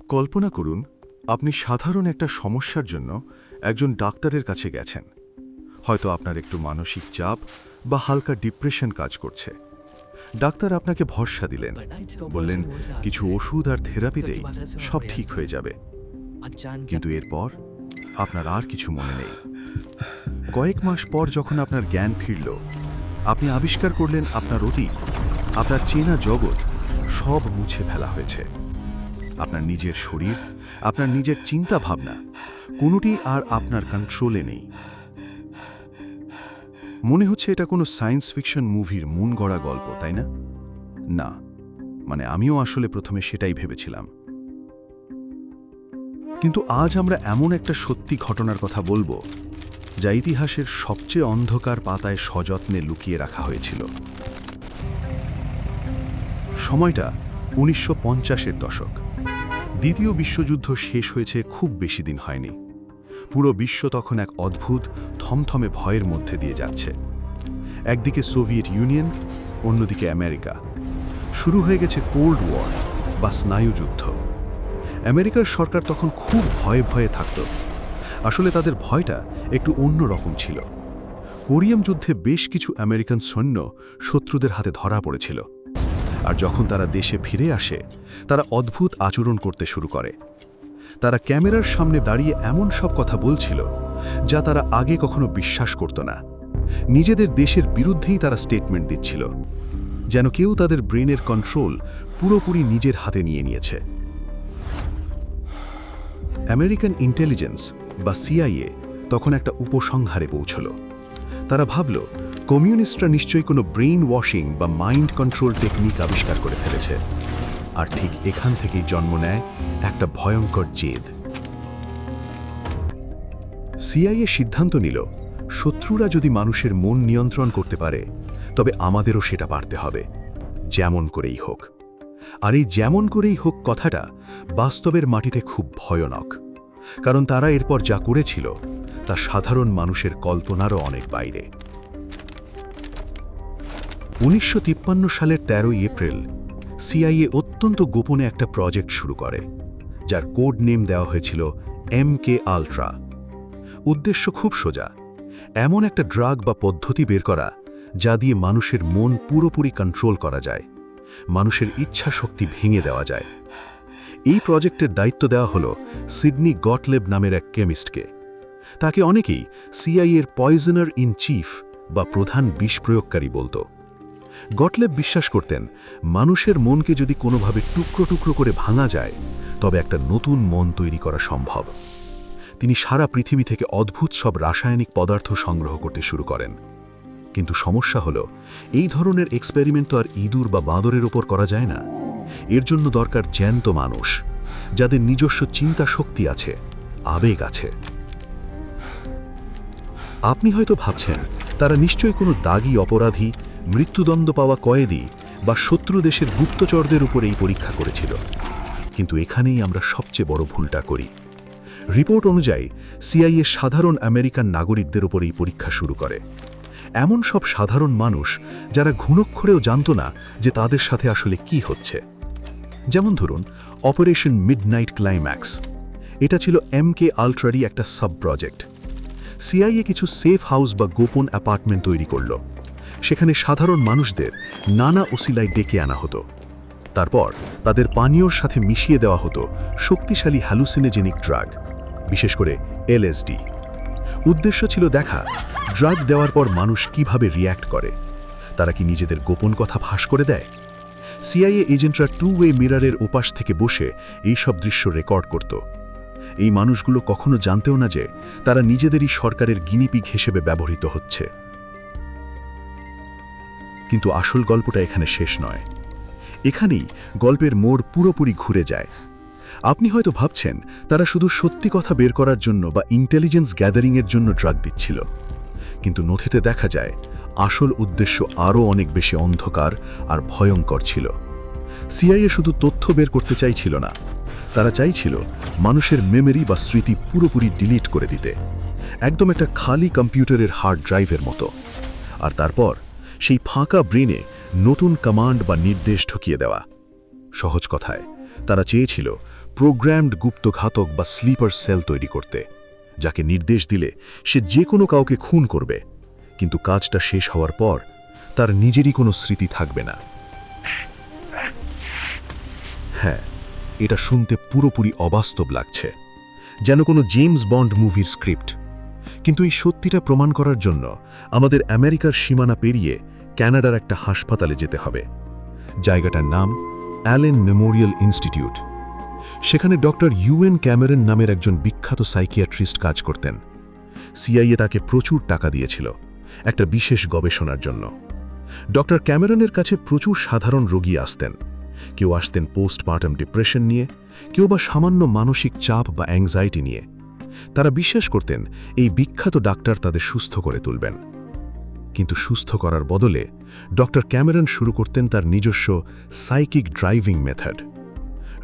কল্পনা করুন আপনি সাধারণ একটা সমস্যার জন্য একজন ডাক্তারের কাছে গেছেন। হয়তো আপনার একটু মানসিক চাপ বা হালকা ডিপ্রেশন কাজ করছে। ডাক্তার আপনাকে ভরসা দিলেন, বললেন কিছু ওষুধ আর থেরাপিতেই সব ঠিক হয়ে যাবে। কিন্তু এরপর আপনার আর কিছু মনে নেই। কয়েক মাস পর যখন আপনার জ্ঞান ফিরল, আপনি আবিষ্কার করলেন আপনার অতীত, আপনার চেনা জগৎ সব মুছে ফেলা হয়েছে। আপনার নিজের শরীর, আপনার নিজের চিন্তা ভাবনা কোনোটি আর আপনার কন্ট্রোলে নেই। মনে হচ্ছে এটা কোনো সায়েন্স ফিকশন মুভির মন গড়া গল্প, তাই না? না, মানে আমিও আসলে প্রথমে সেটাই ভেবেছিলাম। কিন্তু আজ আমরা এমন একটা সত্যি ঘটনার কথা বলবো, যা ইতিহাসের সবচেয়ে অন্ধকার পাতায় সযত্নে লুকিয়ে রাখা হয়েছিল। সময়টা 1950-এর দশক। দ্বিতীয় বিশ্বযুদ্ধ শেষ হয়েছে খুব বেশি দিন হয়নি। পুরো বিশ্ব তখন এক অদ্ভুত থমথমে ভয়ের মধ্যে দিয়ে যাচ্ছে। একদিকে সোভিয়েত ইউনিয়ন, অন্যদিকে আমেরিকা। শুরু হয়ে গেছে কোল্ড ওয়ার বা স্নায়ুযুদ্ধ। আমেরিকার সরকার তখন খুব ভয়ে ভয়ে থাকত। আসলে তাদের ভয়টা একটু অন্য রকম ছিল। কোরিয়াম যুদ্ধে বেশ কিছু আমেরিকান সৈন্য শত্রুদের হাতে ধরা পড়েছিল। আর যখন তারা দেশে ফিরে আসে, তারা অদ্ভুত আচরণ করতে শুরু করে। তারা ক্যামেরার সামনে দাঁড়িয়ে এমন সব কথা বলছিল যা তারা আগে কখনো বিশ্বাস করত না। নিজেদের দেশের বিরুদ্ধেই তারা স্টেটমেন্ট দিচ্ছিল, যেন কেউ তাদের ব্রেনের কন্ট্রোল পুরোপুরি নিজের হাতে নিয়ে নিয়েছে। আমেরিকান ইন্টেলিজেন্স বা সিআইএ তখন একটা উপসংহারে পৌঁছল। তারা ভাবল কমিউনিস্টরা নিশ্চয়ই কোনো ব্রেইন ওয়াশিং বা মাইন্ড কন্ট্রোল টেকনিক আবিষ্কার করে ফেলেছে। আর ঠিক এখান থেকেই জন্ম নেয় একটা ভয়ঙ্কর জেদ। সিআইএ সিদ্ধান্ত নিল, শত্রুরা যদি মানুষের মন নিয়ন্ত্রণ করতে পারে, তবে আমাদেরও সেটা পারতে হবে, যেমন করেই হোক। আর এই যেমন করেই হোক কথাটা বাস্তবের মাটিতে খুব ভয়ানক, কারণ তারা এরপর যা করেছিল তা সাধারণ মানুষের কল্পনারও অনেক বাইরে। 1953 সালের 13 এপ্রিল সিআইএ অত্যন্ত গোপনে একটা প্রজেক্ট শুরু করে, যার কোড নেম দেওয়া হয়েছিল MK আল্ট্রা। উদ্দেশ্য খুব সোজা, এমন একটা ড্রাগ বা পদ্ধতি বের করা যা দিয়ে মানুষের মন পুরোপুরি কন্ট্রোল করা যায়, মানুষের ইচ্ছা শক্তি ভেঙে দেওয়া যায়। এই প্রজেক্টের দায়িত্ব দেওয়া হলো সিডনি গটলেব নামের এক কেমিস্টকে। তাকে অনেকেই সিআইএর পয়জনার ইন চিফ বা প্রধান বিষ প্রয়োগকারী বলতো। গটলেব বিশ্বাস করতেন, মানুষের মনকে যদি কোনোভাবে টুকরো টুকরো করে ভাঙা যায়, তবে একটা নতুন মন তৈরি করা সম্ভব। তিনি সারা পৃথিবী থেকে অদ্ভুত সব রাসায়নিক পদার্থ সংগ্রহ করতে শুরু করেন। কিন্তু সমস্যা হলো, এই ধরনের এক্সপেরিমেন্ট তো আর ইঁদুর বা বাঁদরের ওপর করা যায় না। এর জন্য দরকার জ্যান্ত মানুষ, যাদের নিজস্ব চিন্তা শক্তি আছে, আবেগ আছে। আপনি হয়তো ভাবছেন, তারা নিশ্চয়ই কোনো দাগী অপরাধী, মৃত্যুদণ্ড পাওয়া কয়েদি বা শত্রু দেশের গুপ্তচরদের উপর এই পরীক্ষা করেছিল। কিন্তু এখানেই আমরা সবচেয়ে বড় ভুলটা করি। রিপোর্ট অনুযায়ী সিআইএ সাধারণ আমেরিকান নাগরিকদের উপর এই পরীক্ষা শুরু করে। এমন সব সাধারণ মানুষ যারা ঘুণক্ষরেও জানত না যে তাদের সাথে আসলে কি হচ্ছে। যেমন ধরুন অপারেশন মিডনাইট ক্লাইম্যাক্স। এটা ছিল MK আল্ট্রারই একটা সাব প্রজেক্ট। সিআইএ কিছু সেফ হাউস বা গোপন অ্যাপার্টমেন্ট তৈরি করল। সেখানে সাধারণ মানুষদের নানা ওসিলায় ডেকে আনা হতো। তারপর তাদের পানীয়র সাথে মিশিয়ে দেওয়া হতো শক্তিশালী হ্যালুসিনোজেনিক ড্রাগ, বিশেষ করে LSD। উদ্দেশ্য ছিল দেখা, ড্রাগ দেওয়ার পর মানুষ কিভাবে রিয়্যাক্ট করে। তারা কি নিজেদের গোপন কথা ফাঁস করে দেয়? সিআইএ এজেন্টরা 2-ওয়ে মিররের ওপাশ থেকে বসে এই সব দৃশ্য রেকর্ড করত। এই মানুষগুলো কখনো জানতেও না যে তারা নিজেদেরই সরকারের গিনিপিগ হিসেবে ব্যবহৃত হচ্ছে। কিন্তু আসল গল্পটা এখানে শেষ নয়। এখানেই গল্পের মোড় পুরোপুরি ঘুরে যায়। আপনি হয়তো ভাবছেন, তারা শুধু সত্যি কথা বের করার জন্য বা ইন্টেলিজেন্স গ্যাদারিংয়ের জন্য ড্রাগ দিচ্ছিল। কিন্তু নথিতে দেখা যায় আসল উদ্দেশ্য আরও অনেক বেশি অন্ধকার আর ভয়ঙ্কর ছিল। সিআইএ শুধু তথ্য বের করতে চাইছিল না, তারা চাইছিল মানুষের মেমরি বা স্মৃতি পুরোপুরি ডিলিট করে দিতে, একদম একটা খালি কম্পিউটারের হার্ড ড্রাইভের মতো। আর তারপর সেই ফাঁকা ব্রেনে নতুন কমান্ড বা নির্দেশ ঢুকিয়ে দেওয়া। সহজ কথায়, তারা চেয়েছিল প্রোগ্রামড গুপ্তঘাতক বা স্লিপার সেল তৈরি করতে, যাকে নির্দেশ দিলে সে যে কোনো কাউকে খুন করবে, কিন্তু কাজটা শেষ হওয়ার পর তার নিজেরই কোনো স্মৃতি থাকবে না। হ্যাঁ, এটা শুনতে পুরোপুরি অবাস্তব লাগছে, যেন কোনো জেমস বন্ড মুভির স্ক্রিপ্ট। কিন্তু এই সত্যিটা প্রমাণ করার জন্য আমাদের আমেরিকার সীমানা পেরিয়ে কানাডার একটা হাসপাতালে যেতে হবে। জায়গাটার নাম অ্যালেন মেমোরিয়াল ইনস্টিটিউট। সেখানে ডক্টর ইউএন ক্যামেরন নামের একজন বিখ্যাত সাইকিয়াট্রিস্ট কাজ করতেন। সিআইএ তাকে প্রচুর টাকা দিয়েছিল একটা বিশেষ গবেষণার জন্য। ডক্টর ক্যামেরনের কাছে প্রচুর সাধারণ রোগী আসতেন। কেউ আসতেন পোস্টমার্টাম ডিপ্রেশন নিয়ে, কেউ বা সামান্য মানসিক চাপ বা অ্যাংজাইটি নিয়ে। তারা বিশ্বাস করতেন এই বিখ্যাত ডাক্তার তাদের সুস্থ করে তুলবেন। কিন্তু সুস্থ করার বদলে ডক্টর ক্যামেরন শুরু করতেন তার নিজস্ব সাইকিক ড্রাইভিং মেথড।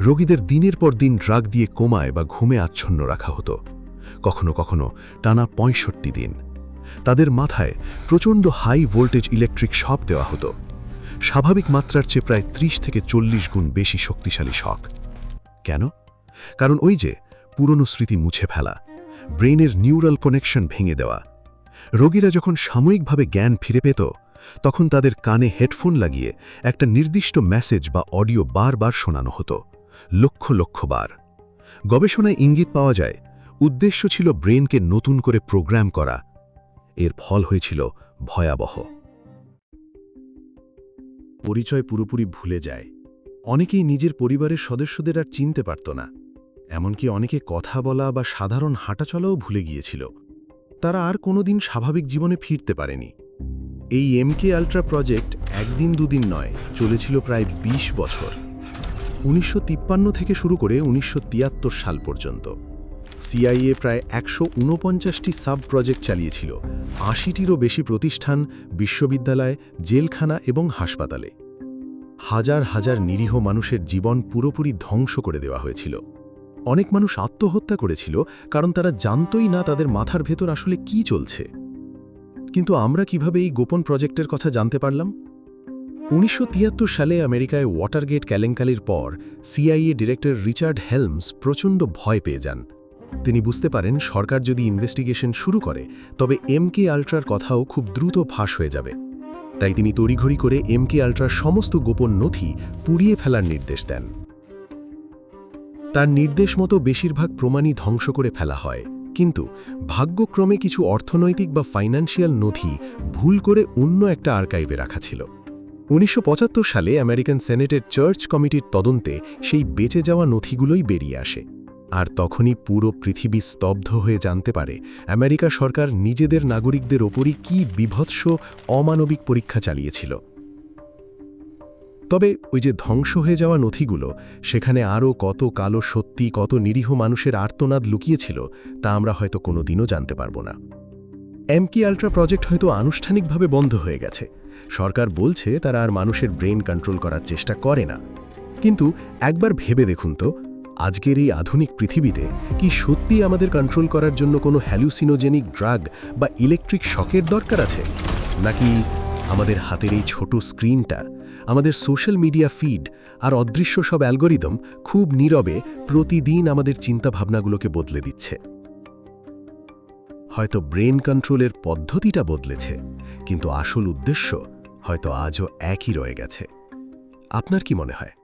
রোগীদের দিনের পর দিন ড্রাগ দিয়ে কোমায় বা ঘুমে আচ্ছন্ন রাখা হতো, কখনো কখনো টানা ৬৫ দিন। তাদের মাথায় প্রচণ্ড হাই ভোল্টেজ ইলেকট্রিক শক দেওয়া হতো, স্বাভাবিক মাত্রার চেয়ে প্রায় ৩০ থেকে ৪০ গুণ বেশি শক্তিশালী শক। কেন? কারণ ওই যে পুরনো স্মৃতি মুছে ফেলা, ব্রেইনের নিউরাল কানেকশন ভেঙে দেওয়া। রোগীরা যখন সাময়িকভাবে জ্ঞান ফিরে পেত, তখন তাদের কানে হেডফোন লাগিয়ে একটা নির্দিষ্ট মেসেজ বা অডিও বারবার শোনানো হতো, লক্ষ লক্ষ বার। গবেষণায় ইঙ্গিত পাওয়া যায় উদ্দেশ্য ছিল ব্রেনকে নতুন করে প্রোগ্রাম করা। এর ফল হয়েছিল ভয়াবহ। পরিচয় পুরোপুরি ভুলে যায়। অনেকেই নিজের পরিবারের সদস্যদের আর চিনতে পারত না। এমনকি অনেকে কথা বলা বা সাধারণ হাঁটাচলাও ভুলে গিয়েছিল। তারা আর কোনোদিন স্বাভাবিক জীবনে ফিরতে পারেনি। এই এমকে আল্ট্রা প্রজেক্ট একদিন দুদিন নয়, চলেছিল প্রায় ২০ বছর। ১৯৫৩ থেকে শুরু করে ১৯৭৩ সাল পর্যন্ত। সিআইএ প্রায় ১৪৯টি সাব প্রজেক্ট চালিয়েছিল, ৮০টিরও বেশি প্রতিষ্ঠান, বিশ্ববিদ্যালয়, জেলখানা এবং হাসপাতালে। হাজার হাজার নিরীহ মানুষের জীবন পুরোপুরি ধ্বংস করে দেওয়া হয়েছিল। অনেক মানুষ আত্মহত্যা করেছিল কারণ তারা জানতই না তাদের মাথার ভেতর আসলে কি চলছে। কিন্তু আমরা কিভাবে এই গোপন প্রজেক্টের কথা জানতে পারলাম? ১৯৭৩ সালে আমেরিকায় ওয়াটারগেট কেলেঙ্কারির পর সিআইএ ডিরেক্টর রিচার্ড হেলমস প্রচণ্ড ভয় পেয়ে যান। তিনি বুঝতে পারেন সরকার যদি ইনভেস্টিগেশন শুরু করে তবে এমকে আল্ট্রার কথাও খুব দ্রুত ফাঁস হয়ে যাবে। তাই তিনি তড়িঘড়ি করে এমকে আল্ট্রার সমস্ত গোপন নথি পুড়িয়ে ফেলার নির্দেশ দেন। তার নির্দেশ মতো বেশিরভাগ প্রমাণই ধ্বংস করে ফেলা হয়, কিন্তু ভাগ্যক্রমে কিছু অর্থনৈতিক বা ফাইন্যান্সিয়াল নথি ভুল করে অন্য একটা আর্কাইভে রাখা ছিল। ১৯৭৫ সালে আমেরিকান সেনেটের চার্চ কমিটির তদন্তে সেই বেঁচে যাওয়া নথিগুলোই বেরিয়ে আসে। আর তখনই পুরো পৃথিবী স্তব্ধ হয়ে জানতে পারে আমেরিকা সরকার নিজেদের নাগরিকদের ওপরই কী বীভৎস অমানবিক পরীক্ষা চালিয়েছিল। তবে ওই যে ধ্বংস হয়ে যাওয়া নথিগুলো, সেখানে আরও কত কালো সত্যি, কত নিরীহ মানুষের আর্তনাদ লুকিয়েছিল তা আমরা হয়তো কোনোদিনও জানতে পারব না। এমকে আল্ট্রা প্রজেক্ট হয়তো আনুষ্ঠানিকভাবে বন্ধ হয়ে গেছে। সরকার বলছে তারা আর মানুষের ব্রেন কন্ট্রোল করার চেষ্টা করে না। কিন্তু একবার ভেবে দেখুন তো, আজকের এই আধুনিক পৃথিবীতে কি সত্যি আমাদের কন্ট্রোল করার জন্য কোনো হ্যালুসিনোজেনিক ড্রাগ বা ইলেকট্রিক শকের দরকার আছে? নাকি আমাদের হাতের এই ছোট স্ক্রিনটা, আমাদের সোশ্যাল মিডিয়া ফিড আর অদৃশ্য সব অ্যালগোরিদম খুব নীরবে প্রতিদিন আমাদের চিন্তাভাবনাগুলোকে বদলে দিচ্ছে? হয়তো ব্রেন কন্ট্রোলের পদ্ধতিটা বদলেছে, কিন্তু আসল উদ্দেশ্য হয়তো আজও একই রয়ে গেছে। আপনার কি মনে হয়?